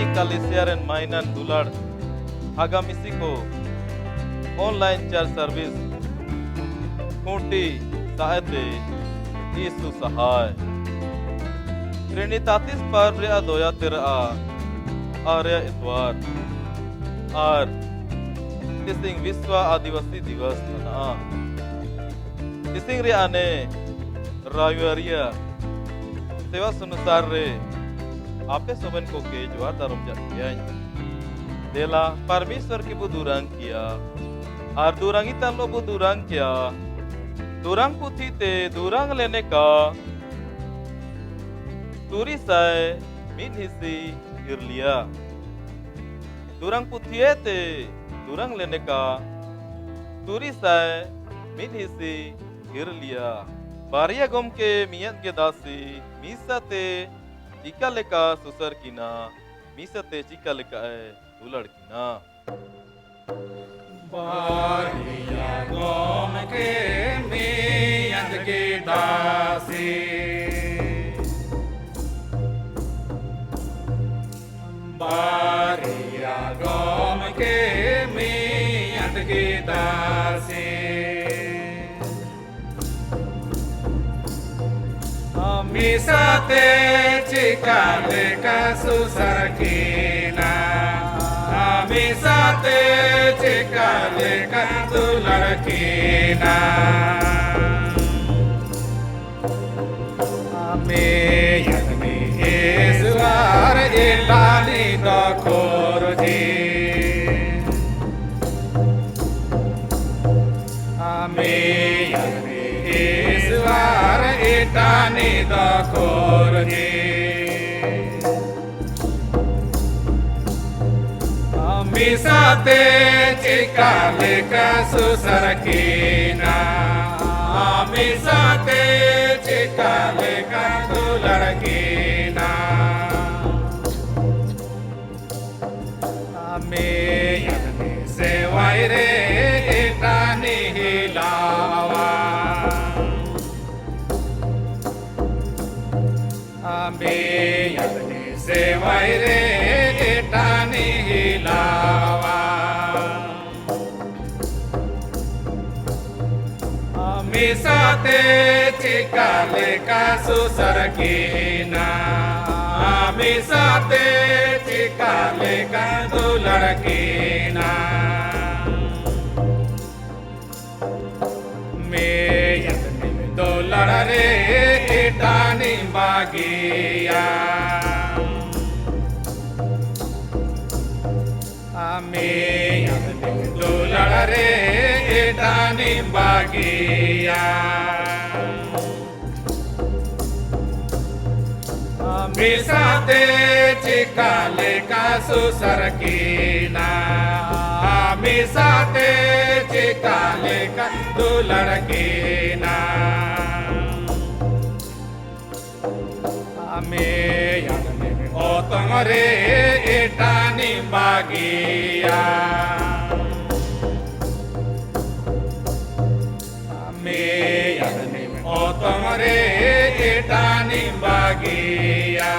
Ni kalisiaren mainan dular agamisiko online church service Kunti saate Isu sahai Trinitatis par rea doya tera Arya itwar Ar Tising Viswa Adivasi Divas na Tising rea ne Rayuaria Sewa sunusar re आपे सोबन को के ज्वार दारुम जातिया देला परमेश्वर की बुदुरंग किया और दुरंगी तन लो बुदुरंग किया दुरंग पुथी ते दुरंग लेने का तुरी साय मिन हिस्सी गिर लिया दुरंग पुथिये ते दुरंग लेने का तुरी साय मिन हिस्सी गिर लिया बारिया गम के मियन के दासी मीसा ते चिका लेका सुसर कीना मीसते चिका लेका दुलड़ कीना बारिया गोम के मियन के दासी बारिया गोम के मियन के दासी Misate chica leka susarkina Misate chica leka dularkina Me yadmi eswar ilani da korji Me yadmi eswar itani da korji Misate chica leka susarkina Misate chica leka dularkina Me yadmi sewaire itani hilawa Me yadni sewaire itani hilawa Misate chica leka susarkina Misate chica leka dularkina Me yadni dularare itani bagiya Me yadni dularare itani bagiya Misate chica leka susarkina Misate chica leka dularkina Me yadni otongre itani bagiya Me yadni otongre itani bagiya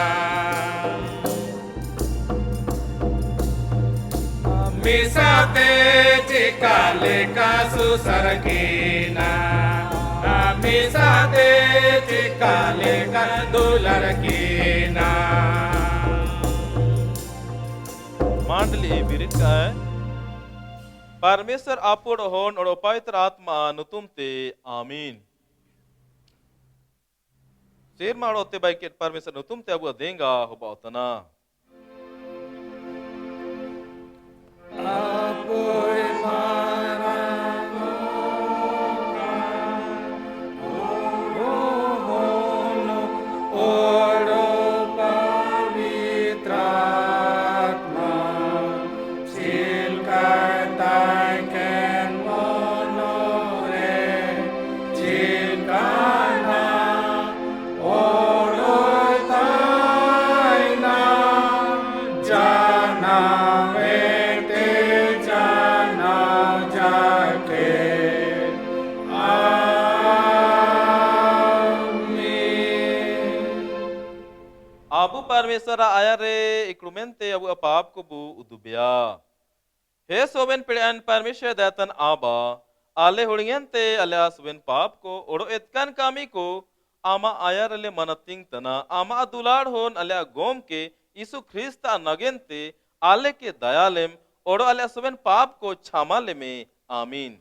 Misate chica leka susarkina Misate chica leka dularkina मांडली बिरित का है परमेश्वर आपुड़ होन और पवित्र आत्मा नुतुमते आमीन शेर मारोते बाई के परमेश्वर नुतुमते अब देंगा हो बातना Apoy Abu Parmeswara आया रे ikrumente abu apap ko bu udubya. He soben pilihan Parmeswar datan aba. Ale huringente ale asben pap ko odo etkan kami ko ama ayar ale manating tana ama adulad hon ale gom ke Isu Krista nagente ale ke dayalem odo ale asben pap ko क्षमा ले में आमीन.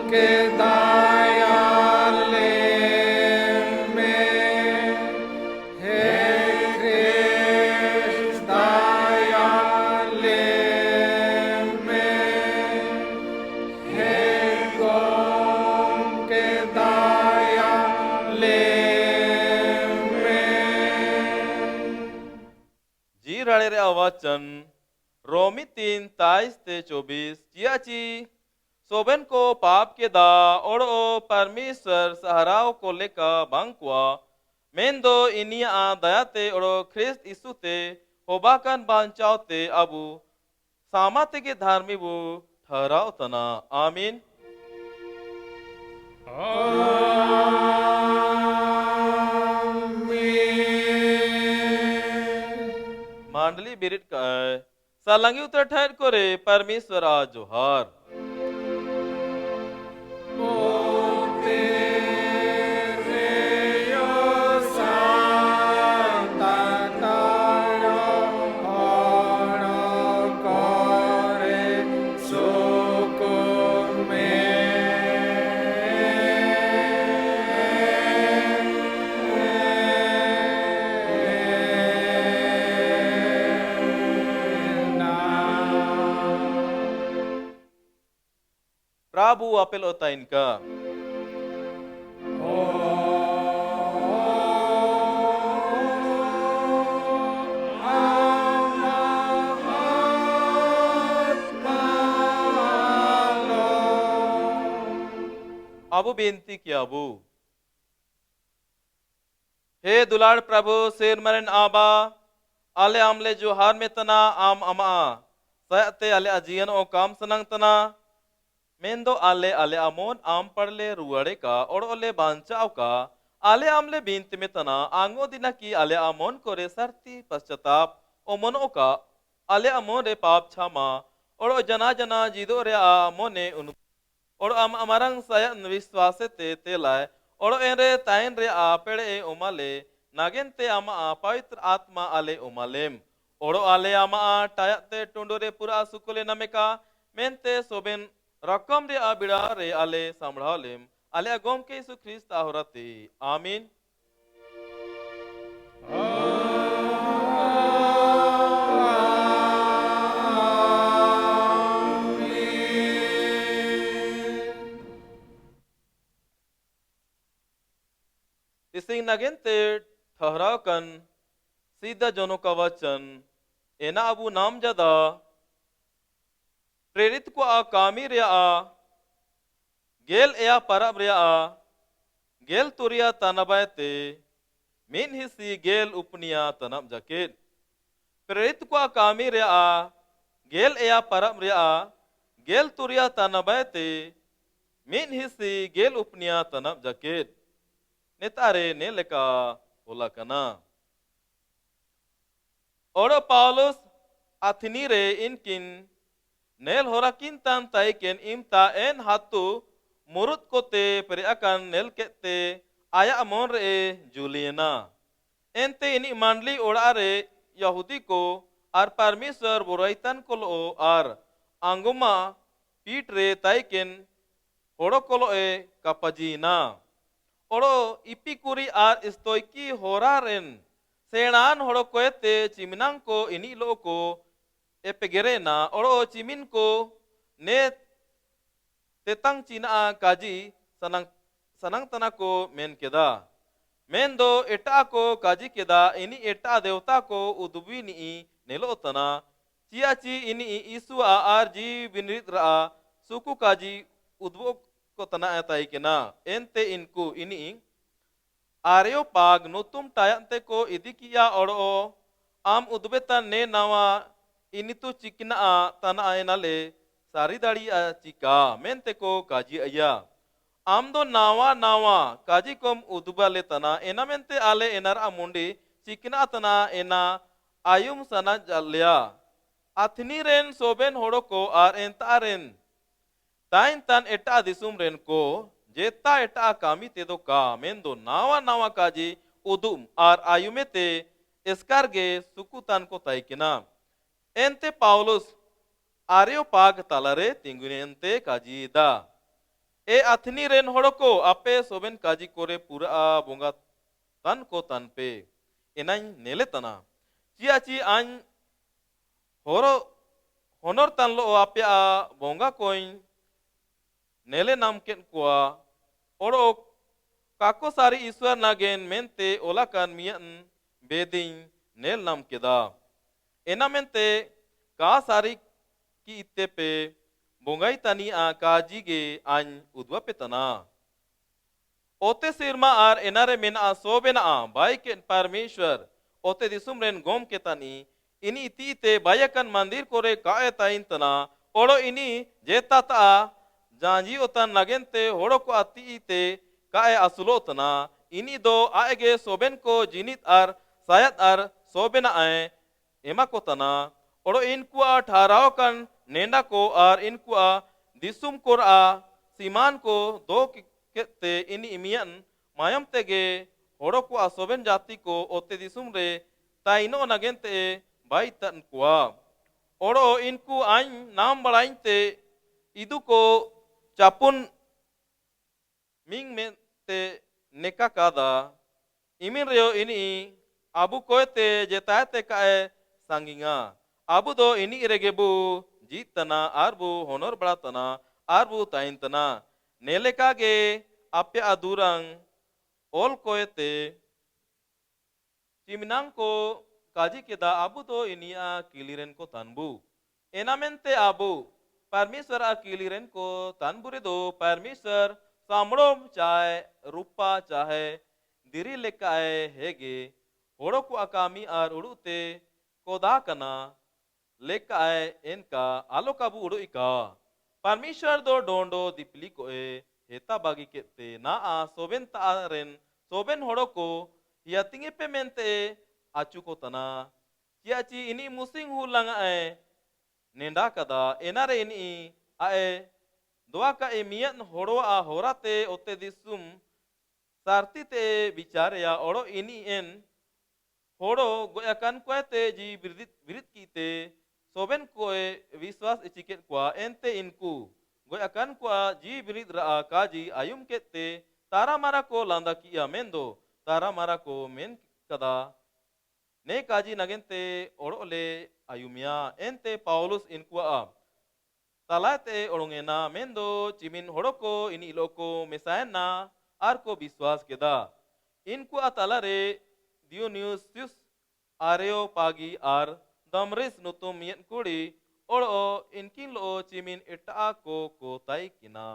के दयाले में हे कृष्ण दयाले में हे गौम के दयाले में जी राणे रे अवाचन रोमी 3:23-24 चियाची सोबन को पाप के दा ओड़ो परमेश्वर सहराव को लेका बांकुआ मेंदो इनिया दयाते ओड़ो ख्रिस्त इसुते होबाकन बांचावते अबू सामाते के धार्मी वो ठहराव तना आमीन. मांडली बिरिट का सालंगी उतर ठहर को रे परमेश्वर आ जोहार. Prabu apel otain ka. Abu बेनती किया अबू हे दुलाड़ प्रभु शेर मरन आबा आले आमले जो हार में तना आम अमा सयते आले अजियन ओ काम सनंग तना मेंदो आले आले अमोन आम पड़ले रुआड़े का और ओले बांचाव का आले आमले बीनती में तना आंगो दिना की आले अमोन को रे सरती पश्चाताप ओ मनो का आले अमोन रे पाप क्षमा और जना जना जिदो रे अमोने उन और अमरंग सयन विश्वासे ते लाए और एरे ताइन रे पेड़े उमाले नागेन ते अमा पवित्र आत्मा आले उमालेम और आले अमा टायते टुंडोरे पूरा सुकुले नमेका मेनते सोबेन रकम रे बिड़ा रे आले संभालेम आले गोम के यीशु ख्रिस्त ahoraते आमीन. इसिंग नगेंते ठहराव कन सीधा जोनो का वचन एना अबू नाम जदा प्रेरित को कामी रे गेल एया परब रे गेल तुरिया तनबायते मिन हिसी गेल उपनिया तनब जकेट प्रेरित को कामी रे गेल एया परब रे गेल तुरिया तनबायते मिन हिसी गेल उपनिया तनब जकेट नेतारे ने लेका बोला कना और पाउलुस अथनी रे इनकिन नेल होराकिन तान ताइकेन इमता एन हातु मुरुत कोते पेरे अकन नेल केते आया अमोन रे जूलियना एनते इनी मंडली ओड़ा रे यहूदी को आर परमेश्वर बुराइतन को लो आर आंगुमा पीठ रे ताइकेन होड़ो को लो कपजीना ओड़ो इपिकुरी आर स्तोइकी होरा रेन सेणान होड़ो कोयते चिमिनांग को इनी लो को एपेगेरेना ओड़ो चिमिन को ने तेतंग चीना काजी सनंग तना को मेन केदा मेन दो एटा को काजी केदा इनी एटा देवता को उदुबी नी नेलो तना चियाची इनी ईसु आर जी बिनरित रा सुकु काजी उद्वो को तना एताई केना एनते इनको इनी आर्यो पाग नोतुम टायंते को इदी किया ओड़ो आम उद्बेता ने नवा इनितु चिकना तना आयनाले सारी दाड़ी चिका मेनते को काजी अया आम दो नावा नावा काजी कोम उदुबा लेतना एना मेंते आले एनार अमुंडी चिकना तना एना आयुम सना जलिया अथनी रेन सोबेन होड़ो को आर एंता रेन ताइन तन एटा दिसुम रेन को जेता एटा कामी ते दो का मेन दो नावा नावा काजी उदुम आर आयुमे ते एस्कारगे सुकुतान को ताइकिना एंते पाउलुस आर्यो पाग तालारे तिंगुनेंते काजी दा ए अथनी रेन होड़ो को आपे सोबेन काजी कोरे पूरा बोंगा तन को तन पे एनाई नेले तना चिया ची आन होरो होनर तन लो आपे बोंगा कोइन नेले नाम केन कुआ ओड़ो काको सारी ईश्वर नागेन मेंते ओला कान मियन बेदिन नेल नाम केदा एना मेंते का सारी की इत्ते पे बोंगाई तनी काजी गे आन उद्वा पे तना ओते सिरमा आर एनारे मेना सोबेना बाई के परमेश्वर ओते दिसुम रेन गोम के तनी इनी तीते बायकन मंदिर कोरे काए ताइन तना ओड़ो इनी जेता ता जांजी ओतन नगेनते होड़ो को अतीते काए असुलो तना इनी दो आएगे सोबेन को जिनित आर सायत आर सोबेना आए एमा को तना ओड़ो इनकुआ ठहराव कन नेंडा को आर इनकुआ दिसुम कोर सीमान को दो के इनी इमियन मायम तेगे होड़ो को सोबेन जाति को ओते दिसुम रे ताइनो नगेनते बाई तन कुआ ओड़ो इनको आइन नाम बड़ाइन ते इदु को चापुन मिंग में ते नेका कादा इमिन रेयो इनी आबु कोयते जेतायते काए सांगिंगा आबु दो इनी रेगेबु जीत तना आरबु होनर बड़ा तना आरबु ताइन तना नेले कागे आपे अदुरंग ओल कोयते चिमनांग को काजी केदा आबु तो इनिया किलिरेन को तनबु एनामेंते आबु परमेश्वर किलिरेन को तनबुरे दो परमेश्वर सामड़ोम चाहे रूपा चाहे दिरी लेकाए हेगे होड़ो को अकामी आर उड़ुते कोदा कना लेकाए इनका आलो काबू उड़ु इका परमेश्वर दो डोंडो दिपली को हेता बागी केते ना सोबेन तारेन सोबेन होड़ो को यातिंगे पे मेंते आचु को तना चियाची इनी मुसिंग हु लंगा नेंडा कदा एनारे इनी आए दोआ का एमियन होड़ो होराते ओते दिसुम सारती ते विचार या ओड़ो इनी एन होड़ो गोयाकन कोयते जी विरित कीते सोबेन कोए विश्वास इचिकेत कुआ एंते इनको गोयाकन कुआ जी विरित रा काजी आयुम केते तारा मारा को लांदा किया मेंदो तारा मारा को मेन कदा ने काजी नगेंते ओड़ोले आयुमिया एंते पाउलुस इनको तालाते ओड़ोंगेना मेंदो चिमिन होड़ो को इनी लोको मेसायना आर को विश्वास केदा इनको तालारे दियोन्यूसियस आरेओ पागी आर दमरिस नुतुम यन कुड़ी ओड़ो इनकिन लो चिमिन इटा को ताई किना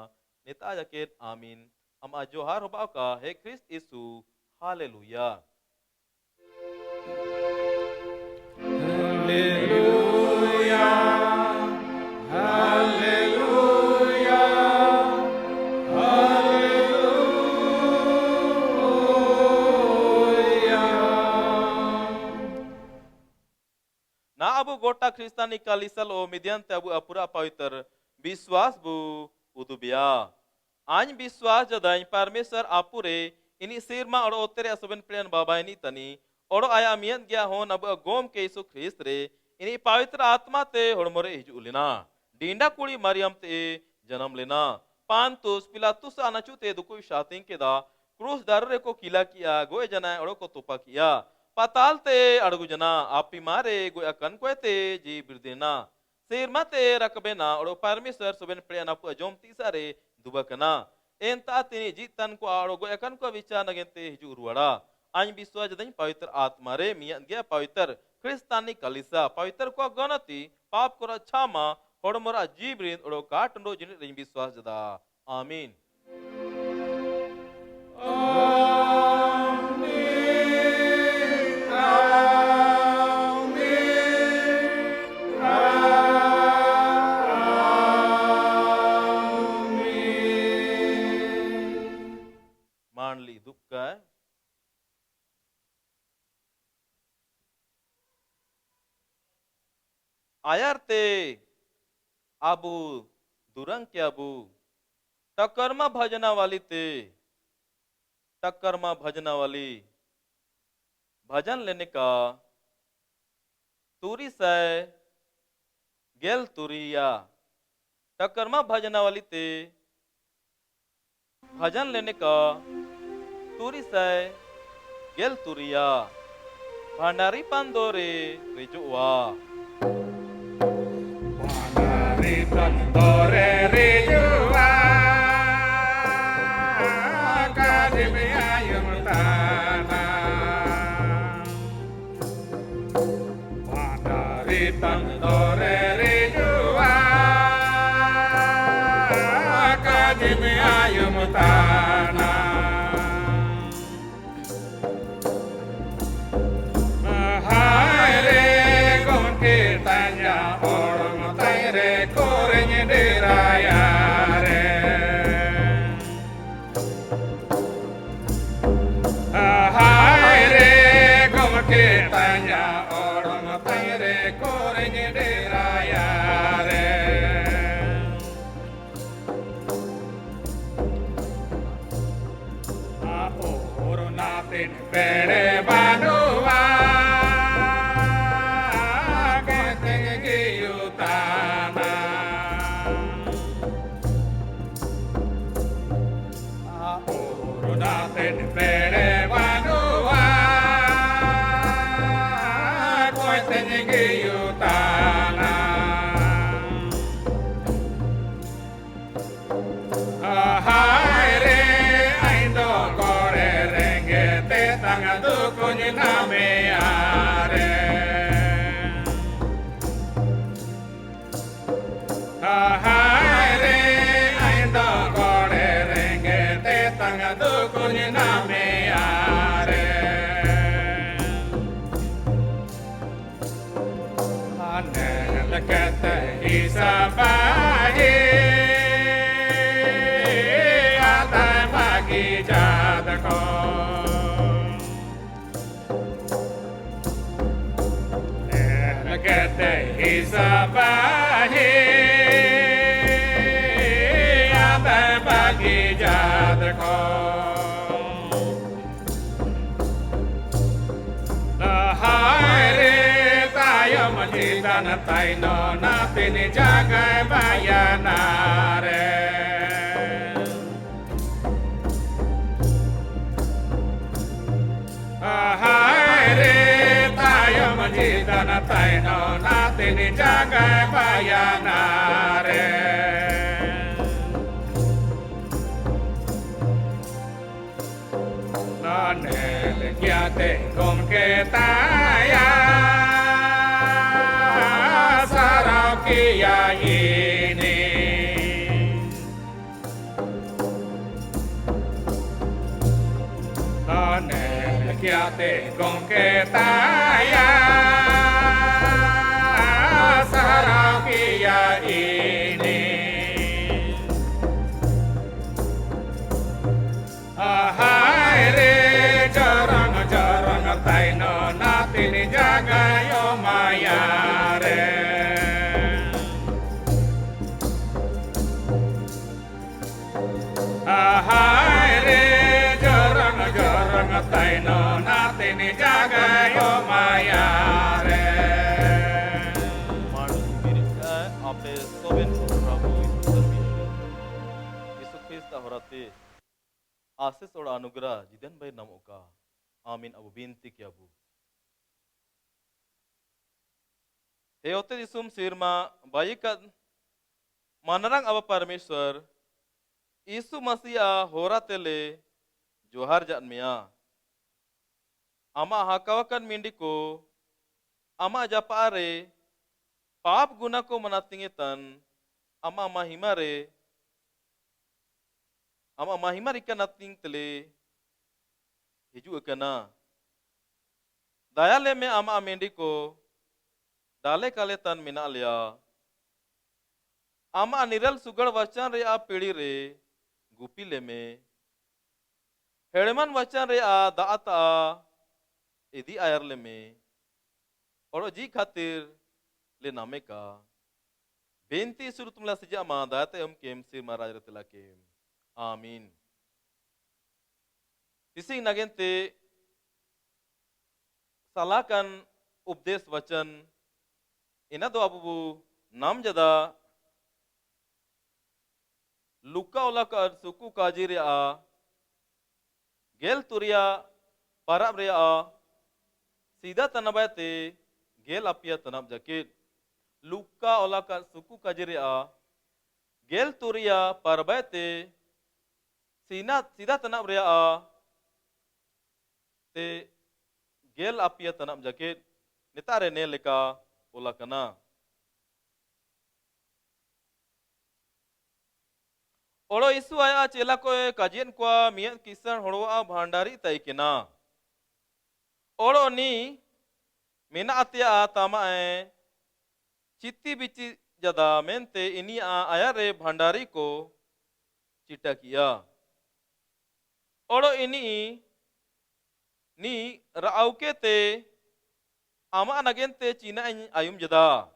नेता जकेत आमीन अमा जोहार होबा का हे क्रिस्त यीशु हालेलुया Hallelujah, hallelujah, hallelujah. ना अबु गोटा ख्रिस्तानी कालिसल ओ मिदियन ते अबु अपुरा पवित्र विश्वास बु उदुबिया आन विश्वास जदाई परमेश्वर आपुरे इनी सिरमा और ओतेरे असबन प्रेन बाबा इनी तनी और आया मियन गया हो नब गोम के यीशु ख्रिस्त रे इनी पवित्र आत्मा ते होड़मोरे हिजु लेना डींडा कुड़ी मरियम ते जन्म लेना पांतुस पिलातुस अनचु ते दुकु शातिंग के दा क्रूस दारे को किला किया गोए जना और को तोपा किया पाताल ते अड़गु जना आपी मारे गोया कन को ते जी बिरदेना सिरमा ते रकबेना और परमेश्वर सुबेन प्रेन अप जोम तीसारे दुबकना एंता तिनी जीतन को आड़ो गोया कन को विचार नगेते हिजु रुवाड़ा आइन विश्वास जदई पवित्र आत्मा रे मियन गया पवित्र क्रिस्तानी कलिसा पवित्र को गणति पाप को क्षमा होड़मोरा जीवरिन ओड़ो काटंडो जिन रे विश्वास जदा आमीन Manli Dukka. Ayarte Abu Durang ke Abu Takarma भजना वाली ते टक्करमा भजना वाली भजन लेने का तुरी से गेल तुरिया टक्करमा भजना वाली ते भजन लेने का तुरी से गेल तुरिया Bhandari पंदोरे रिजुआ Pandari Pandore Rijua Kadimya Yumtana Pandari Pandore Rijua Kadimya Yumtana Hai re con kirtanya orang taire korenya diraya re Hai re con kirtanya orang taire korenya diraya re Natin pere banua keteng giyutana natin pere banua keteng giyutana Hai re aindo kore rengete tangadu kunyi name are Hai re aindo kore rengete tangadu kunyi name are Ane lekete isabahi Isabahi ate bagi jadko Hai re tayo majidan tayo natin jagai bayanare Hai re tayo majidan tayo natin jagai bayanare Nanel kiate kom ketaya sarau kia ini Nanel kiate kom ketaya sarau kia ini Hai re jarang-jarang taino natin jaga yo maya re Hai re jarang-jarang taino natin jaga yo maya re आपे सोबेन प्रभु यीशु ख्रिस्त होराते आशीष और अनुग्रह जिदन भाई नामों का आमीन अबु बिनती के Abu हेयोते दिसुम सिरमा by का मनरंग अब परमेश्वर यीशु मसीहा होराते ले जोहार जान मिया आमा हाकावकन मिंडी को आमा जपारे पाप गुना को मनातिंगे तन ama mahimare ikan nating tele hiju ekana daya le me ama amendi ko dale kale tan mina liya ama niral sugar वचन रे आ पीढ़ी रे गुपी ले में हेड़मान वचन रे दाता इदी आयर ले में और जी खातिर ले नामे का बेनती सुरु तुमला सजा मा दाते हम केम सिर महाराज रतला केम आमीन तिसिंग नगेंते salakan उपदेश वचन ina do abu nam jada luka ola ka suku kajiri a gel turia parab rea sida tanabate gel apia tanab jakit luka ola ka suku kajiri a gel turia parabate sida tanab rea te gel apia tanab jakit nitare ne leka ola kana Olo isu aya chela ko kajian kwa miat kisan horoa bhandari taikena Olo ni mena atia tama chitti bichi jada mente ini ayare bhandari ko cita kiya Olo ini ni raauke te ama nagente Cina ayum jada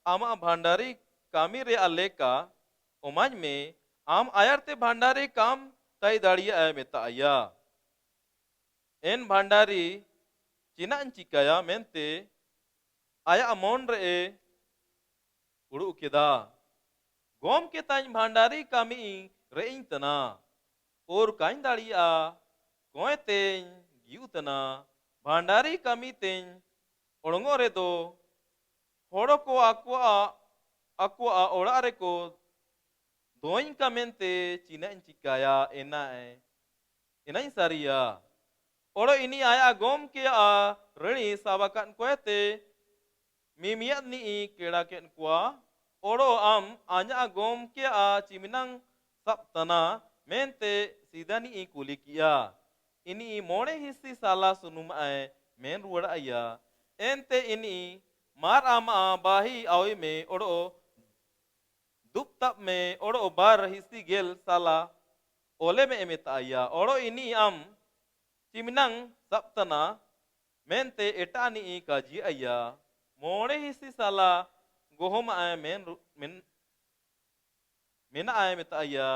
ama bhandari kami re aleka omaj me आम आयरते भंडारी काम तय दाड़िया मेता आया N Bhandari चिना चिकाया मेंते आया अमोन रे उड़ू केदा गोम के ताइन भंडारी कामी रे तना और काइन दाड़िया कोए तेन गिउ तना भंडारी कामी तेन ओड़ंगो रे दो होड़ो को aqua ओड़ा रे को doin kamente Cina cikaya enai saria oro ini aya gom ke reni sabakan kuete mimiat ni keda ken kwa oro am anya gom ke ciminang saptana mente sidani kulikia ini mone hissi sala sunum men ruada aya ente ini mar ama bahi awi me oro दुप तप में ओड़ो बार हिस्सी गेल साला ओले में एमेता आया ओड़ो इनी आम चिमनंग सप्तना मेंते एटानी काजी आया मोड़े हिस्सी साला गोहम आए मेना आए मेता आया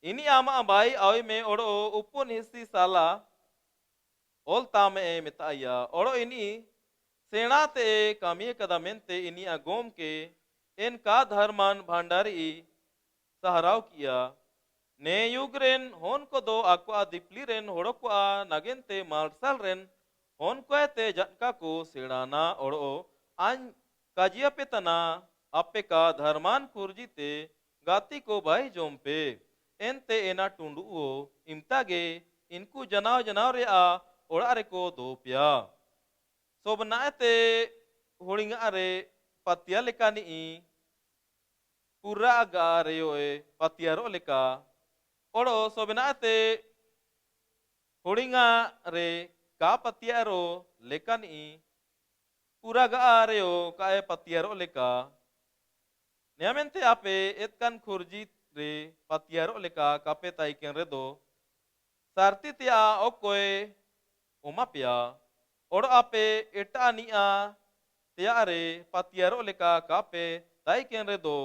इनी आमा बाई आवे में ओड़ो उपुन हिस्सी साला ओलता में मेता आया ओड़ो इनी सेना ते कामिये कदा मेंते इनी गोम के इनका धर्मान भंडारी सहराव किया ने युगरेन होन को दो आक्वा दिपली रेन होड़ो को नगेनते मार्शल रेन होन को ते जनका को सेड़ाना ओड़ो आन काजिया पे तना आपे का धर्मान कुर्जीते गाती को भाई जोमपे एनते एना टुंडुओ इमतागे इनको जनाव रे ओड़ा रे को दो पिया सोबनाते होड़िंगा रे पतिया लेकानी पूरा गारेयोए पतियारो लेका ओड़ो सोबनाते होड़िंगा रे का पतियारो लेकानी पूरा गारेयो काए पतियारो लेका नियमेंते आपे एतकान खुरजी रे पतियारो लेका कापे ताइकेन रे दो सारती त्या ओकोए ओमापिया ओड़ो आपे एटा निया त्यारे पतियारो लेका कापे ताइकेन रे दो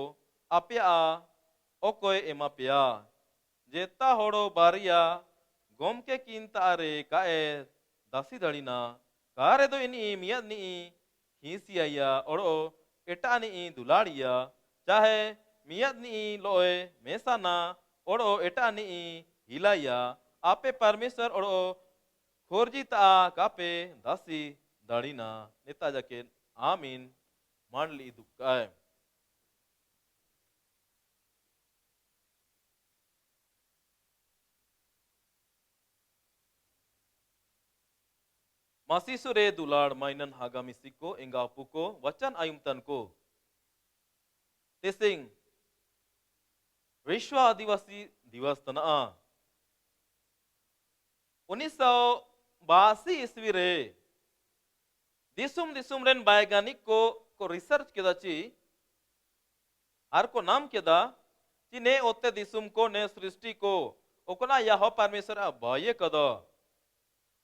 apia okoy emapia jeta horo baria gomke kinta are kae dasi dalina kare do ini miat ni hisiaya oro eta ni duladia chahe miat ni loe mesana oro eta ni hilaya ape parmeshwar oro khorjita kape dasi dalina neta jaken amin manli dukkai Masisure dular mainan hagamisiko engapuko wacan ayumtanko. Tesing विश्व आदिवासी दिवस तना 1982 ईस्वी रे दिसुम rain वैज्ञानिक को research केदा ची are को नाम केदा ची ने ओते दिसुम को ने सृष्टि को ओकना याहो परमेश्वर बाये कदो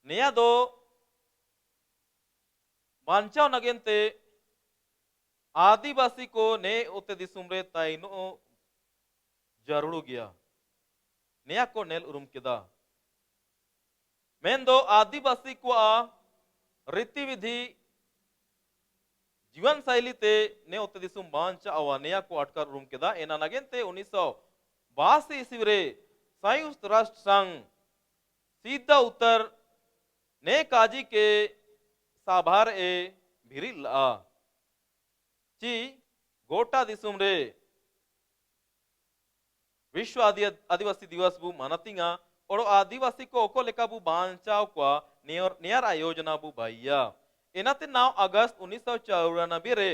नेया दो बांचाव नगेनते आदिवासी को ने उते दिसुम रे ताइनो जरूर गया नेया को नेल उरुम केदा मेन दो आदिवासी को रीति विधि जीवन शैली ते ने उते दिसुम बांचा आवा नेया को अटकर उरुम केदा एना नगेनते 1982 ईस्वी रे संयुक्त राष्ट्र संघ सीधा उत्तर ने काजी के साभार ए भिरी ला ची गोटा दिसुम रे विश्व आदिवासी दिवस बु मानतिंगा और आदिवासी को ओको लेका बु बांचाव को नियर आयोजना बु भाइया एनाते 9 अगस्त 1994 रे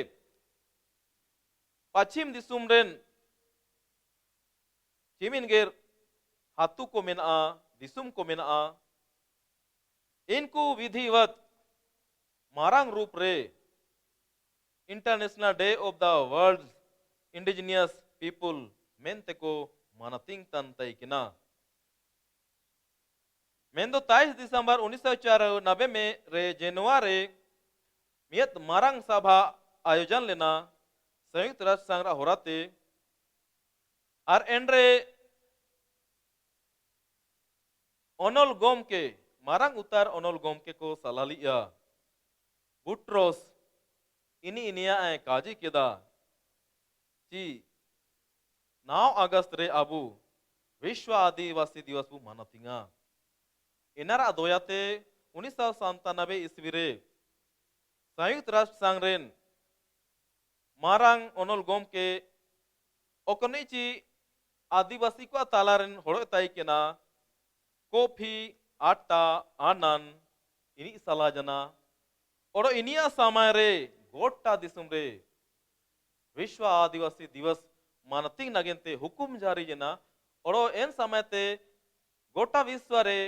पश्चिम दिसुम रेन चिमिनगेर हातू को मेना दिसुम को मेना इनको विधिवत मारांग रूप रे international day of the world indigenous people मेनते को मानतिंग तन तैकिना मेंदो 23 दिसंबर 1994 में रे जनवरी मियत मारांग सभा आयोजन लेना संयुक्त राष्ट्र संघ होराते और एंड्रे ओनोल गोम के मारांग उतार ओनोल गोम के को सलाह लिया बुट्रोस इनी इनिया काजी केदा जी 9 अगस्त रे अबू विश्व आदिवासी दिवस बु मानतिंगा इनारा दोयाते 1997 ईस्वी रे संयुक्त राष्ट्र संघ रेन मारांग ओनोल गोम के ओकनीची आदिवासी को तालारेन होड़ो ताई केना कॉफी आटा आनन इनी सलाह जना और इनिया समय रे गोटा दिसुम रे विश्व आदिवासी दिवस मानतिंग नगेनते हुकुम जारी जना और एन समय ते गोटा विश्व रे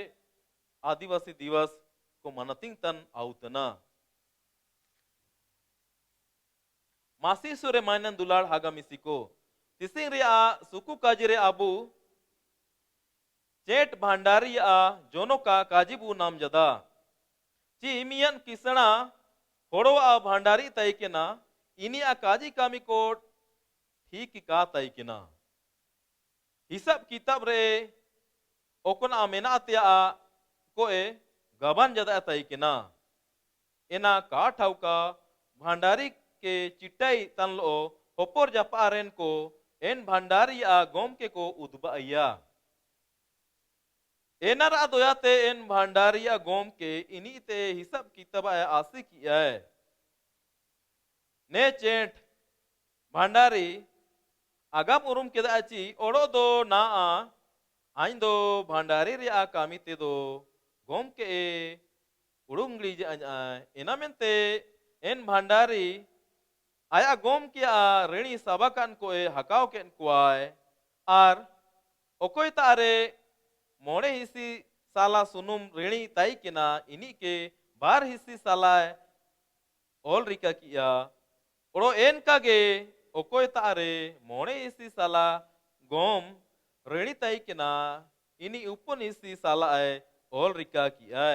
आदिवासी दिवस को मानतिंग तन आउतना मासी सुरे मायनन दुलाड़ हागामिसी को तिसिंग रे सुकु काजी रे आबू चेट भंडारी जोनो का काजीबू नाम जदा ची मियन किसना होड़ो भंडारी तय के ना इनी काजी कामी को ठीक का तय के ना हिसाब किताब रे ओकना मेना त्या को ए गबन जदा तय के ना एना का ठाउका भंडारी के चिट्टाई तनलो होपोर जपारेन को एन भंडारी गोम के को उद्बाइया एनरा दोयाते एन भंडारिया गोम के इनी ते हिसाब किताब आसी किया है ने चेट भंडारी आगाम उरुम के दाची ओड़ो दो ना आइन दो भंडारी रे कामी ते दो गोम के उड़ुंगली एना मेनते एन भंडारी आया गोम के रेणी सबाकान को हकाव के कुआय आर ओकोय तारे मोड़े हिस्सी साला सुनुम रेणी ताई किना इनी के बार हिस्सी साला ओल रिका किया ओड़ो एन का गे ओकोय तारे मोड़े हिस्सी साला गोम रेणी ताई किना इनी उपन हिस्सी साला ओल रिका किया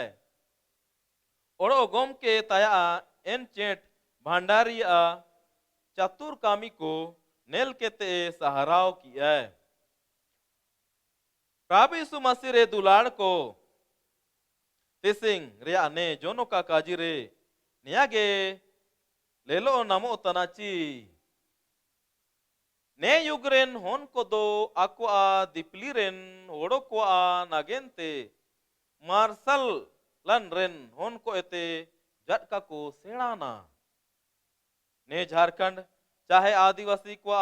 ओड़ो गोम के ताया एन चेट भंडारी चतुर कामी को नेल के ते सहाराव किया प्रभु यीशु मसीह रे दुलाड़ को तिसिंग रे ने जोनो का काजी रे नियागे लेलो नमो तनाची ने युगरेन होन को दो आकुआ दिपली रेन ओड़ो को नागेनते मार्शल लन रेन होन को एते झटका को सेणाना ने झारखंड चाहे आदिवासी को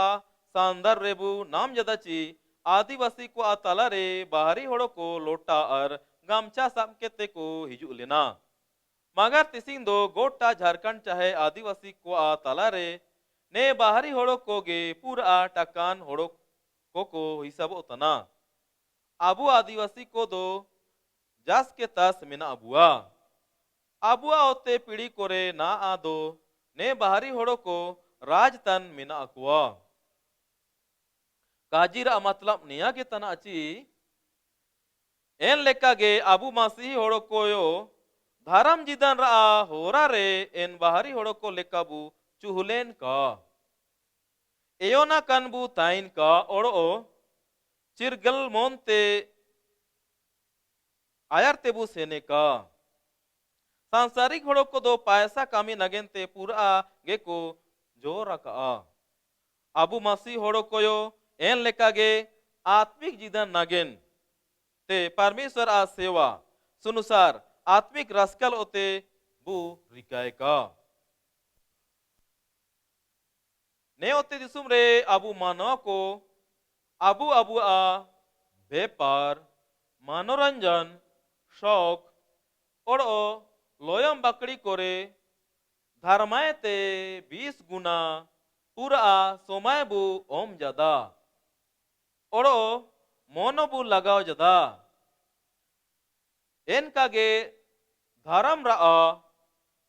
सांदर रेबू नाम जदाची आदिवासी को ताला रे बाहरी होड़ो को लोटा और गामछा सामकेते को हिजू लेना मगर तिसिंग दो गोटा झारखंड चाहे आदिवासी को ताला रे ने बाहरी होड़ो को गे पूरा टकान होड़ो को हिसाब उतना आबू आदिवासी को दो जास के तस मिना अबुआ होते पीढ़ी कोरे ना आदो ने बाहरी होड़ो को राजतन मिना अकुआ काजीरा मतलब निया के तना अची En lekage Abu Masih horokoyo dharam jidan ra horare en bahari horoko lekabu chuhulen ka. Eona kanbu tain ka oro cirgal monte ayar tebu sene ka. सांसारिक हड़ो को दो पैसा कामी नगेंते पूरा गेको जोर का आबू मासी हड़ो को यो एन लेका गे आत्मिक जीदन नगेन ते परमेश्वर आ सेवा सुनुसार आत्मिक रसकल ओते बु रिकाय का ने ओते दिसुम रे आबू मानव को आबू आबू आ व्यापार मनोरंजन शौक और लोयम बकड़ी कोरे धर्माय ते 20 गुना पूरा सोमाय बु ओम जदा ओड़ो मोनो बु लगाव जदा एन कागे धर्म रा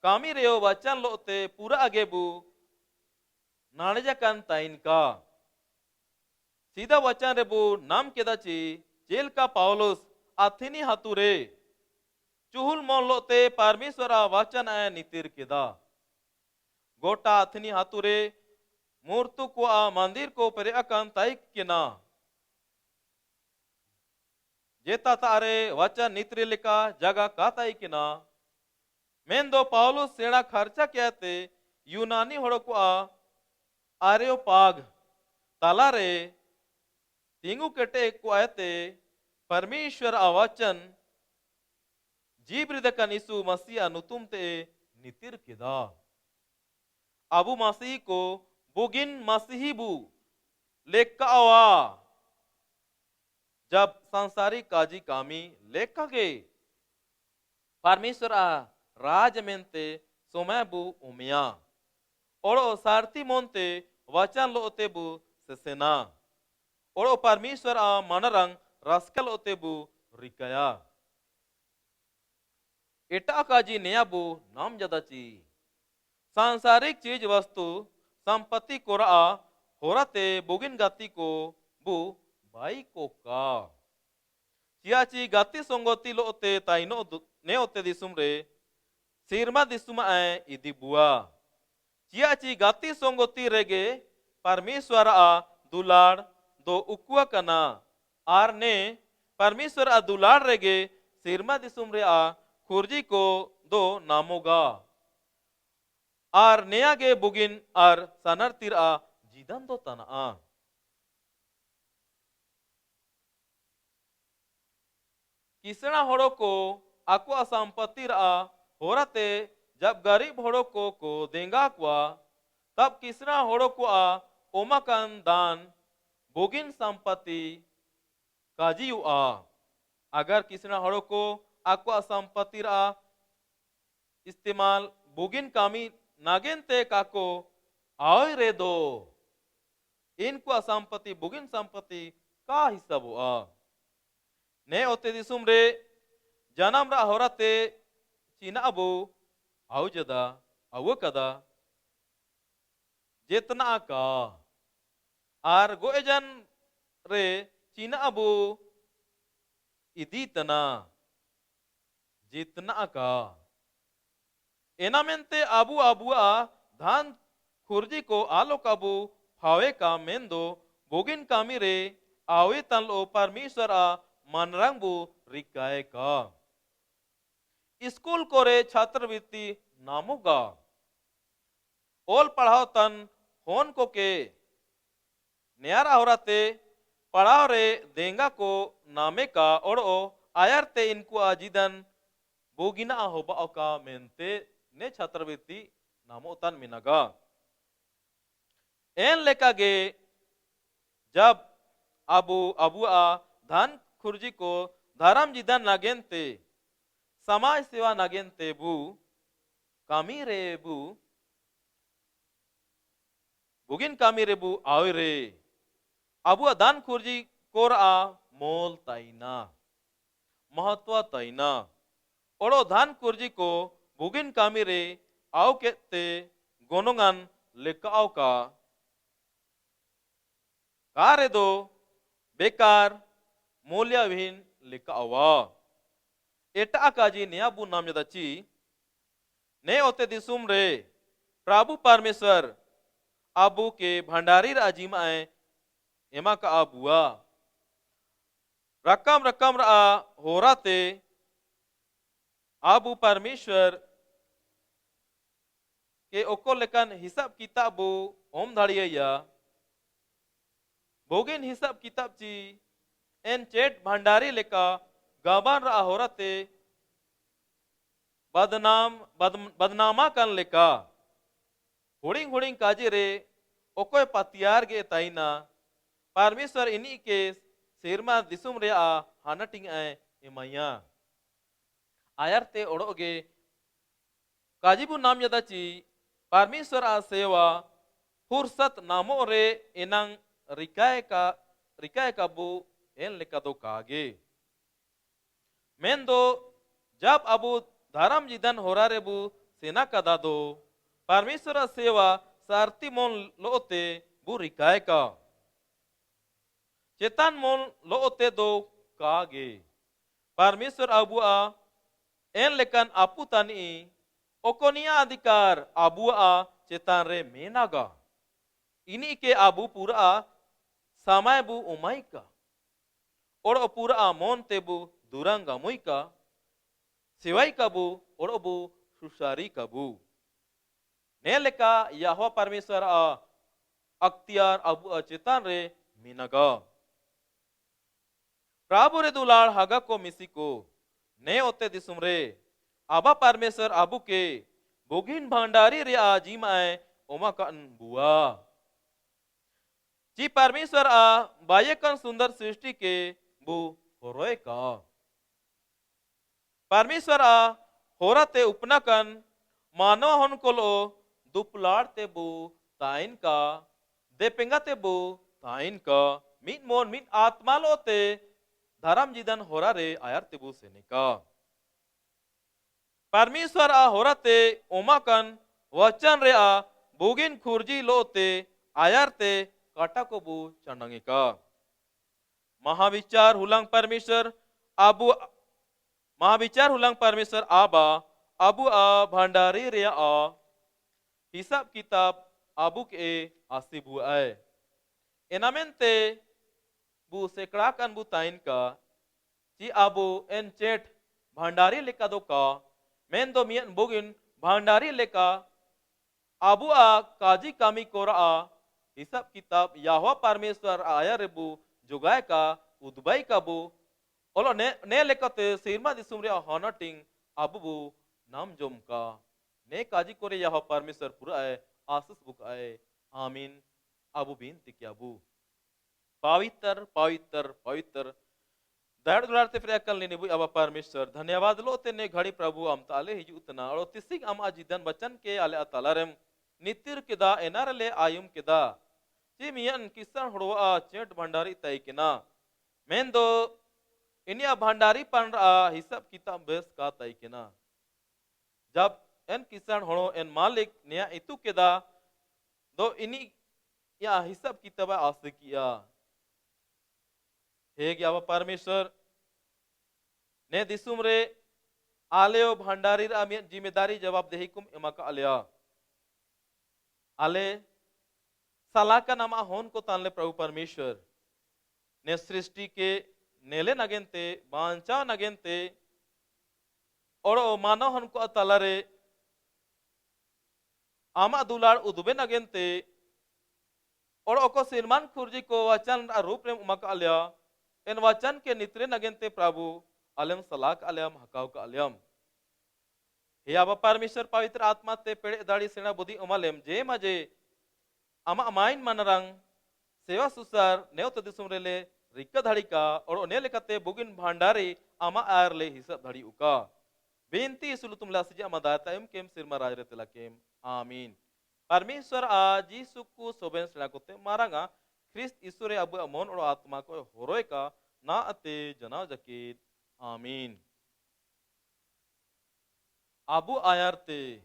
कामी रेयो वचन लोते पूरा आगे बु नाणजकन ताइन का सीधा वचन रे बु नाम केदाची जेल का पाउलोस आथिनी हातुरे चुहुल मोन लोते परमेश्वर वचन आय नितिर केदा गोटा अथनी हातुरे मूर्तु को मंदिर को परे अकन ताइक केना जेता तारे वचन नित्री लिका जगह का ताइक केना मेन दो पाउलुस सेड़ा खर्चा कहते यूनानी होड़ो को आर्यो पाग तालारे तिंगु केटे को आयते परमेश्वर वचन जीवृद कनिसु मसीह नुतुम ते नितिर किदा अबू मसीह को बुगिन मसीही बु लेकावा जब सांसारिक काजी कामी लेखा गे परमेश्वर राज मेंते सोमय बु उमिया और सारथी मोंते वचन लोते बु सेना और परमेश्वर मनरंग रसकल ओते बु रिकया एटा काजी नेयाबू नाम जदाची सांसारिक चीज वस्तु संपत्ति कोरा होराते बोगिन गाती को बु बाई को का चियाची गाती संगति लोते ताइनो ने ओते दिसुम रे सिरमा दिसुम आए इदी बुआ चियाची गाती संगति रेगे परमेश्वर दुलाड़ दो उकुआ कना आर ने परमेश्वर दुलाड़ रेगे सिरमा दिसुम रे खुर्जी को दो नामोगा आर नेया गे बुगिन आर सनर तिर जीदन दो तना किसना होड़ो को आको संपत्ति होरते जब गरीब होड़ो को देंगा कुआ तब किसना होड़ो को ओमकन दान बुगिन संपत्ति काजी अगर किसना होड़ो को आको संपत्ति इस्तेमाल बुगिन कामी नागेन ते काको आओ रे दो इनको संपत्ति बुगिन संपत्ति का हिसाब हुआ ने ओते दिसुम रे जन्म रा होराते चीना अबू आओ जदा आओ कदा जेतना का आर गोएजन रे चीना अबू इदी तना जितना का एना मेंते आबू आबुआ धान खुर्जी को आलो काबू फावे का मेंदो बोगिन कामी रे आवे तन परमेश्वर मनरंगबू रिकाए का स्कूल कोरे छात्रवृत्ति नामुगा ओल पढ़ाओ तन होन को के न्यारा होराते पढ़ाओ रे देंगा को नामे का और आयर ते इनको आजीदन बोगिना होबा का मेंते ने छात्रवृत्ति नामो तन मिनगा एन लेका गे जब अबू अबुआ धन खुर्जी को धर्म जिदन नागेनते समाज सेवा नागेनते बू कामी रे बू बुगिन कामी रे बू आवे रे अबुआ धन खुर्जी कोरा मोल ताइना महत्व ताइना ओड़ो धान कुर्जी को बुगिन कामी रे आओ के गोनोंगन लेकाओ का रे दो बेकार मूल्यहीन leka awa. Eta akaji nea bu nam yadachi. Ne ote disum re. Prabhu Parmeshwar abu ke bhandari rajim ae ema ka abua. Rakam rakam ra horate abu Parmeshwar ke oko lekan hisab kitab bu om dhariya ya. Bogin hisab kitab ci en chet bhandari leka gaban ra horate badnama kan leka. Huding huding kaji re okoy patiar ge taina Parmeshwar ini ke sirma disum re a hanating ay emaya. Ayar te odoge kajibu nam yadachi Parmeshwar a sewa fursat namo re enang rikai ka bu en leka do kage. Mendo jab abu dharam jidan horare bu sena ka dado Parmeshwar सेवा सारती मोन लोते बु रिकाय का चेतन मोन लोते दो कागे Parmeshwar abua en lekan apu tani okonia अधिकार abua चेतन रे मेनागा ini ke abu pura samay bu umay ka और pura mon te bu duranga मुई का सिवाय का bu और bu सुशारी का bu Neleka Yahwa Parmeshwar a अख्तियार abu चेतन रे मीनागा Prabhu re dular haga ko misiko ne ote disum re aba Parmeshwar abu ke bogin bhandari re ajim ae oma kan bua ji Parmeshwar a baye kan sundar सृष्टि के bu horoy ka Parmeshwar a horate upna kan मानव हन कोलो दुपलार ते बु ताइन का देपेंगा ते बु ताइन का मिट मोन मिट आत्मा लोते धर्म जिदन होरा रे आयर ते बु सेनिका Parmeshwar a horate ओमाकन वचन रे आ बुगिन खुरजी लोते आयर ते काटा को बु चंडंगिका महाविचार हुलंग परमेश्वर आबा abu a bhandari रे a hisab kitab abu ke asibu ay enamente bu sekra kan bu tain ka ci abu en chet bhandari leka do ka men do mian bugin bhandari leka abu a kaji kami kora a hisab kitab Yahwa Parmeshwar aya rebu jogay ka udbai ka bu olo ne lekate sirma disum re honating abu bu नाम जोम का ने काजी कोरे यह परमेश्वर पूरा है आशीष book आए आमीन अबू बिनती क्या अबू पवित्र पवित्र पवित्र दयाड़ दुलारते फिर अकल ने बुई अब परमेश्वर धन्यवाद लोते ने घड़ी प्रभु हम ताले हिजु उतना और तिसिक हम आजिदन बचन के आले अतालरम नितिर केदा एनारले आयुम केदा जी मियन किसन हड़वा चेट भंडारी तय केना मेन दो इनिया भंडारी पन हिसाब किताब बेस का तय केना जब एन किसान होनो एन मालिक नया इतु केदा दो इनी या हिसाब किताब आसे किया हे गया परमेश्वर ने दिसुम रे आलेओ भंडारी आमियन जिम्मेदारी जवाब देही कुम एमाका आलिया आले सलाह का नामा होन को तानले प्रभु परमेश्वर ने सृष्टि के नेले नगेनते बांचा नगेनते और मानव हन को तलरे आमा दुलार उदुबे नगेनते और ओको सिरमान खुरजी को वचन रूप रे उमक आलिया इन वचन के नित्रे नगेनते प्रभु अलम सलाक अलम हकाव का अलम हे आबा परमेश्वर पवित्र आत्मा ते पेड़े दाड़ी सेना बुद्धि उमलेम जे मजे आमा अमाइन मनरंग सेवा सुसार नेवत दिसुम रेले रिक्का धड़ी का और ने लेकते बुगिन भंडारी आमा आयर ले हिसाब धड़ी उका बेनती सुलु तुमला सजा मदाता एम केम सिरमा राज रेतला केम आमीन परमेश्वर आज यीशु को सोबेन सला कोते मारांगा ख्रिस्त ईश्वरे अब अमन और आत्मा को होरोय का ना अते जना जकीत आमीन abu ayarte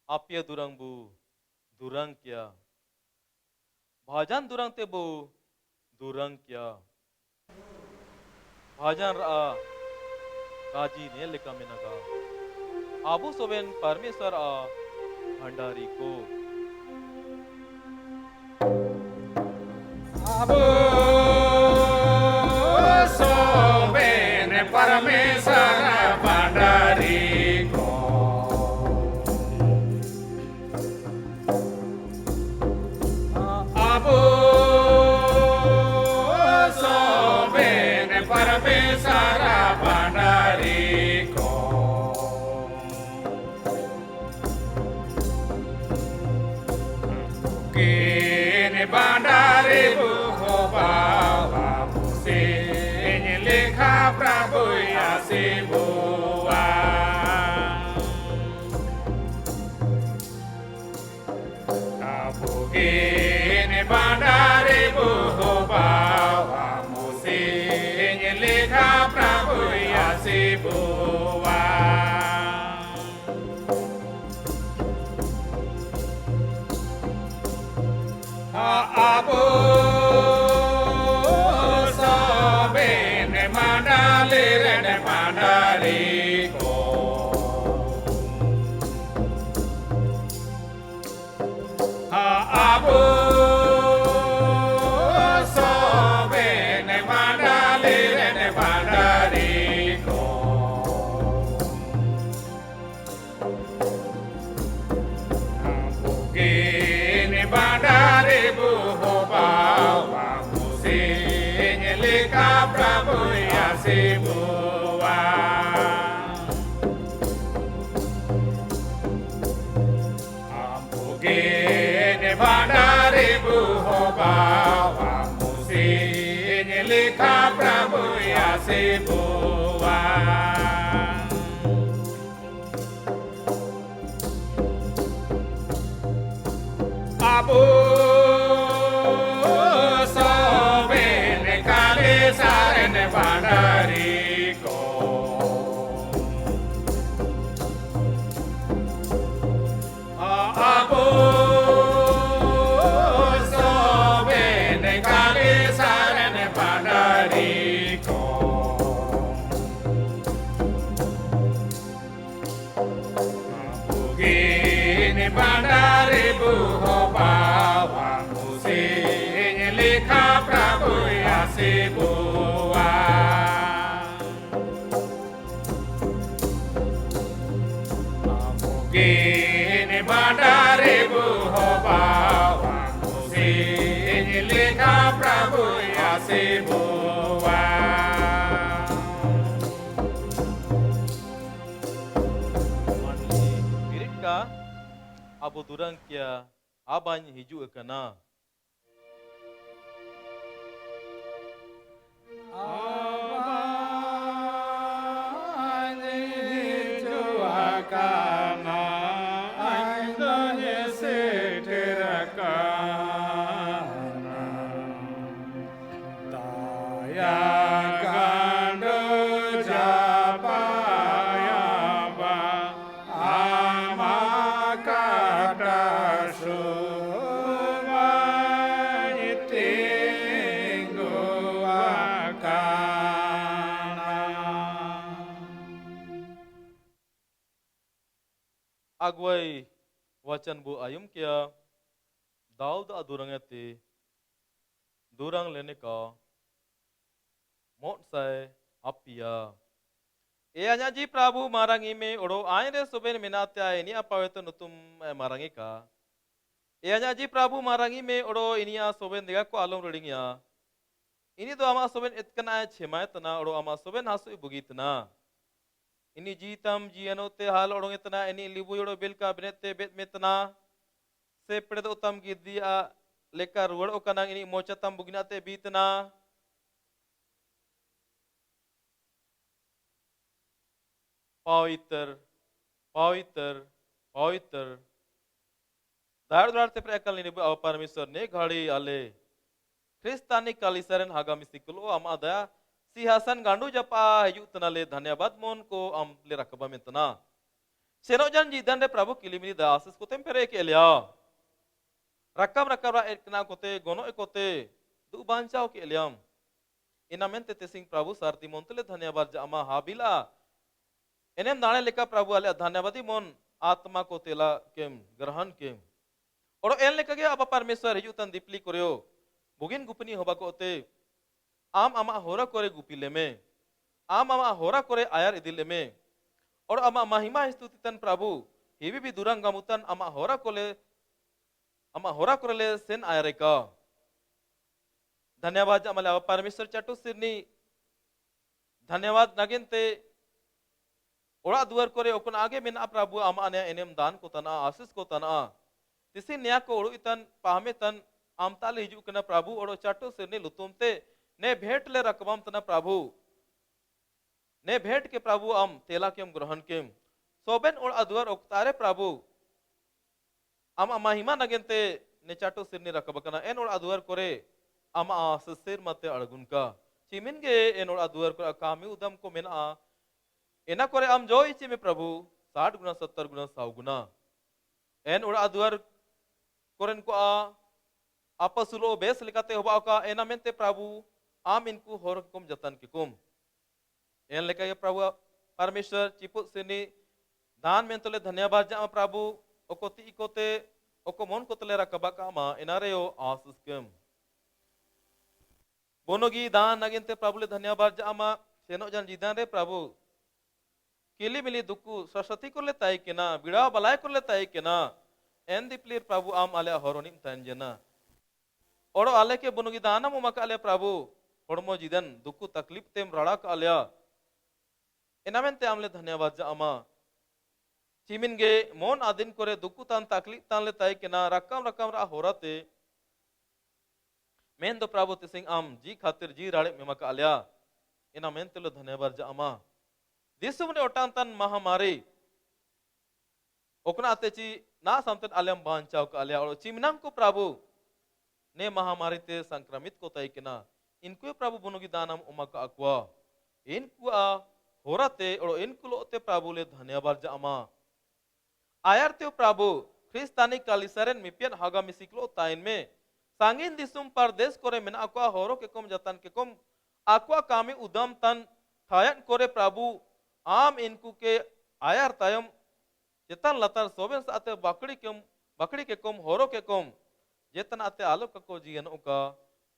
apya durang bu durang kya bhajan durang te bu durang kya Bhajan ra kaji ne leka menaga. Abu soben Parmeswar a bhandari ko. Abu soben Parameswara Pandari ko. Abu soben Parameswara Pandari ko. Kini Pandari buho bawa musin lekha Prabhu Yasibuwa. Kini Pandari buho bawa musin lekha Prabhu Yasibuwa. Abu soben mandalir mandari ko. Abu soben mandalir mandari ko. Kini bandari buho bawa musin lekha Prabhu Yasibuwa. Kini bandari buho bawa musin lekha Prabhu Yasibuwa. Abu soben kalisaren bandari ko. Abu soben kalisaren bandari ko. Kini bandari buho bawa musin lekha Prabhu Yasibuwa. Kini bandari buho bawa musin lekha Prabhu Yasibuwa. Manli spirit ka abu durang kia abany hiju kana. Agway wacan bu ayum kia Daud adurangati durang lene ka mot sai apia. Eanya ji Prabhu marangi me odo aire soben minatya ini apa itu nutum marangi ka. Eanya ji Prabhu marangi me odo ini a soben dega ko alom roding ya. Ini do ama soben itkana chemay tana odo ama soben hasu ibugitna. Ini jitam jianote hal odong itna ini libu yodo bil kabinete bet metna se pede utam gidi a lekar ruwad okanang ini mochatam buginate bitna pawiter pawiter pawiter dar dar te prekal ini bu parmeswar ne ghadi ale kristani kalisaren hagami sikul o amada सिंहासन गांडू जपा हजू तनाले धन्यवाद मोन को अमले रखबा में तना सेनो जन जीदन रे प्रभु किलिमिनी दास को तेम फेरे के लिया रकम रकम रा एकना कोते गोनो कोते दु बांचाओ के Liam Inamente tesing Prabu sarti montele धन्यवाद ama habila. Enem dane leka Prabu ale धन्यवादी mon आत्मा को तेला केम ग्रहण केम. Oro en leka ge apa परमेश्वर हिजुतन Deepali koreo. Bugin gupni hoba ko te. Am ama hora kore gupile me. Am ama hora kore ayar idile me. Oro ama mahima istutitan Prabu. Hibi bi durang gamutan ama hora korele sen ayare ka. धन्यवाद आम्हाला परमेश्वर चाटू सिरनी धन्यवाद नगिनते ओड़ा दुआर करे ओकन आगे मेना प्रभु आमा ने एनेम दान को तना आशीष को तना तिसी न्या को ओड़ो इतन पाहमे तन आमताले हिजू कना प्रभु ओड़ो चाटू सिरनी लुतुमते ने भेंट ले रकबम तना प्रभु ने भेंट के प्रभु आम तेला केम ग्रहण केम सोबेन ओड़ा दुआर ओक्तारे प्रभु आमा महिमा नगिनते ने चाटू सिरनी रकब कना एन ओड़ा दुआर करे ama sesir mate argunka cimin ge enor aduar ko kami udam ko mena ena kore am joy ci me prabhu 60 guna 70 guna 100 guna en ora aduar koren ko apa sulo bes likate hoba ka ena mente prabhu am inku hor kum jatan ki kum en leka ye prabhu परमेश्वर चिपु सेनी दान मेंतले धन्यवाद जा प्रभु ओकोति इकोते ओको मन कोतले रकबा का मा एनारे ओ Asus केम बोनोगी दान नगिनते प्रभु ले धन्यवाद जामा सेनो जन जिदान रे प्रभु किली मिली दुक्कु सरस्वती को ले ताई केना बिड़ा बलाय को ले ताई केना एन दिप्लीर प्रभु आम आले हरोनिम तान जना ओरो आले के बोनोगी दाना मुमक आले प्रभु होड़मो जिदन दुक्कु तकलीफ तेम रड़ाक आल्या एनामेंते आमले धन्यवाद जामा चिमिनगे मोन आदिन करे दुक्कु तान तकलीफ तान ले ताई केना रकम रा होराते मेन दो प्रभु तिसिंग आम जी खातिर जी राड़े मेमक आल्या इना मेन तेलो धन्यवाद जामा दिसुम ने ओटान तन महामारी ओकना आते ची ना समतन आलम बांचाव का आल्या और चिमनांग को प्रभु ने महामारी ते संक्रमित को तय किना इनको प्रभु बुनुगी दानम उमक अक्वा इनको होराते और इनको लोते प्रभु ले धन्यवाद जामा आयर ते प्रभु ख्रिस्तानी कालिसरन मिपियन हागा मिसिकलो ताइन में सांगिन दिसुम परदेश करे मेना अक्वा होरो के कम जतन के कम अक्वा कामी उदम तन थायन करे प्रभु आम इनको के आयर तायम जतन लतर सोबेन साते बकड़ी के कम होरो के कम जतन आते आलोक को जीवन उका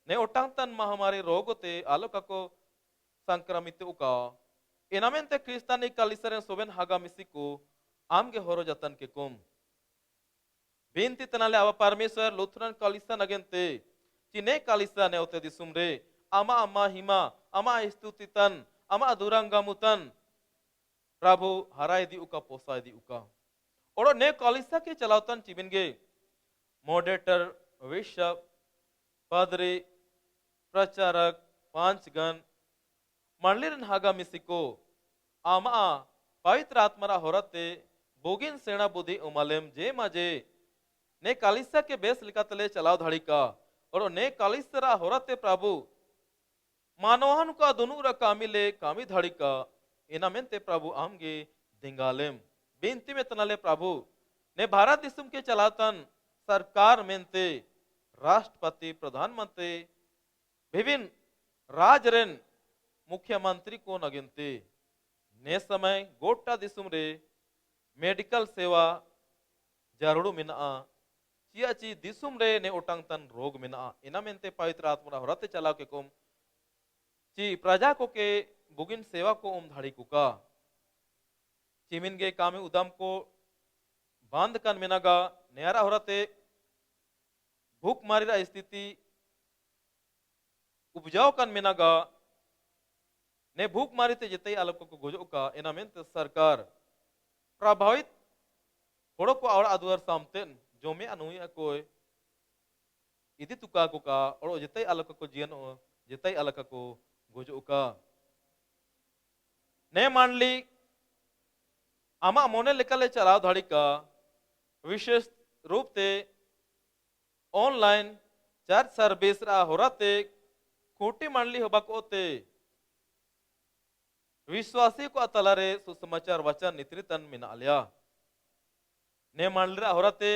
ने ओटांग तन महामारी रोगोते आलोक को संक्रमित उका इनामेंते क्रिस्तानी कालिसरे सोबेन हागा मिसिको आम के होरो जतन के कम बिनती तनाले आवा परमेश्वर लुथरन कालिसा नगेंते चिने कालिसा ने ओते दिसुम रे आमा अम्मा हिमा आमा स्तुतितन आमा दुरंगामुतन प्रभु हराय दी उका पोसाय दी उका ओरो ने कालिसा के चलावतन चिबिनगे मॉडरेटर विशप पादरी प्रचारक 5 गण मंडलीरन हागा मिसिको आमा पवित्र आत्मरा होरते बोगिन सेना बुद्धि उमालेम जे माजे ने कालिसा के बेस लिकातले चलाव धाड़ी का और ने कालिसरा होरते प्रभु मानवान का दुनुरा कामिले कामी धाड़ी का इनामेंते प्रभु आमगे दिंगालेम बेनती में तनाले प्रभु ने भारत दिसुम के चलातन सरकार मेंते राष्ट्रपति प्रधानमंत्री विभिन्न राजरेन मुख्यमंत्री को नगिनते ने समय गोटा दिसुम रे मेडिकल सेवा जारुड़ू मिना चिया ची दिसुम रे ने ओटांग तन रोग मिना इना मेंते पवित्र आत्मा होरते चलाव के कोम ची प्रजा को के बुगिन सेवा को धाड़ी कुका चिमिन गे कामी उदम को बांध कन मिनागा नेरा होरते भूख मारी स्थिति उपजाव कन मिनागा ने भूख मारी ते जिते आलोक को गोजो का इना मेंते सरकार प्रभावित होड़ो को और अदुअर सामतेन जो में अनुया कोई इदी तुका को का और जिते अलग को जीवन जिते अलग को गोजो का ने मानली आमा मोने लेकले चलाव धाड़ी का विशेष रूप ते ऑनलाइन चर्च सर्विस रा होराते खोटी मानली होबा को ते विश्वासी को अतलारे सुसमाचार वचन नित्रितन मिनालिया ने मांडली होराते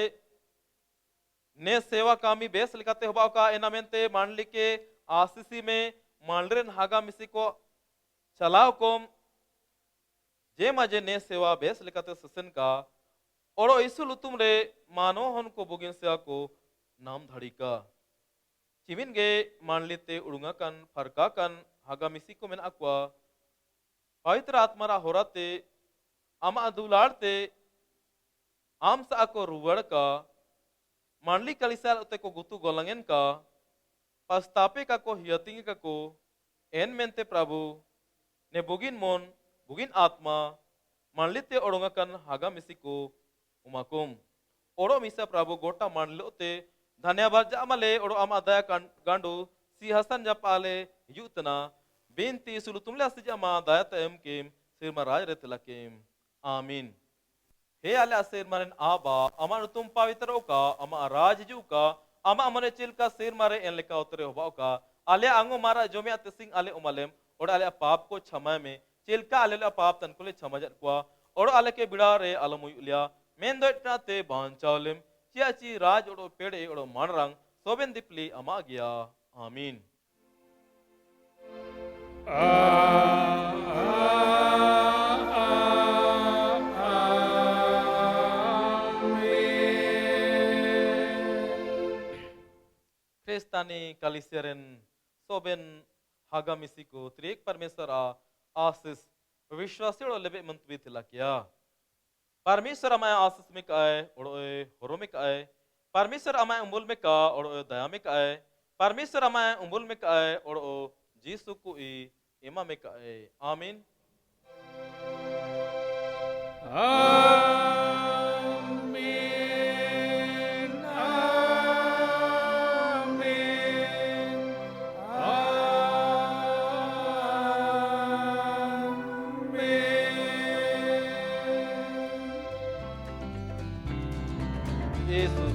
ने सेवा कामी बेस लिखाते होबा का एनामेंते मांडली के आशीषी में मालरेन हागा मिसी को चलाव कोम जे माजे ने सेवा बेस लेकाते ससन का ओरो इसल उतुम रे मानो हन को बुगिन सेवा को नाम धड़ी का चिमिन गे मानलिते उड़ुंगा कन फरका कन हागा मिसी को मेन अक्वा पवित्र आत्मा होराते आमा अदुलारते आम सा को रुवड़ का मांडली कलिसाल उते को गुतु गोलंगेन का पस्तापे का को हियतिंग का को एन मेंते प्रभु ने बुगिन मोन बुगिन आत्मा मांडलिते ओडोंगा कन हागा मिसी को उमाकुम ओडो मिसा प्रभु गोटा मांडले उते धन्यवाद जामले ओडो आमा दया गांडू सिंहासन जपाले युतना बेनती सुलु तुमले असि जामा दया तम केम सिरमा राज रेतला केम आमीन हे आले असेर मारेन आबा अमान तुम पवित्र ओका अमा राज जुका अमा अमने चिलका सिर मारे एन लेका उतरे होबा ओका आले आंगो मारा जोमिया तिसिंग आले उमालेम और आले पाप को क्षमा में चिलका आले पाप तनकुले क्षमा जत कुआ और आले के बिड़ा रे अलमुलिया मेन दोटना ते बांचावलेम चियाची राज ओडो पेड़े ओडो मानरंग सोबेन दिपली अमा गया आमीन Kristani kaliseren soben haga misiko त्रिएक परमेश्वर आशीष विश्वासी और लेबे मंतवी तिला किया परमेश्वर अमाय आशीष में काए और होरो में काए परमेश्वर अमाय उम्बुल में का और दया में काए परमेश्वर अमाय उम्बुल में काए और जीसु को इमा में काए आमीन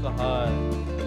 सहाय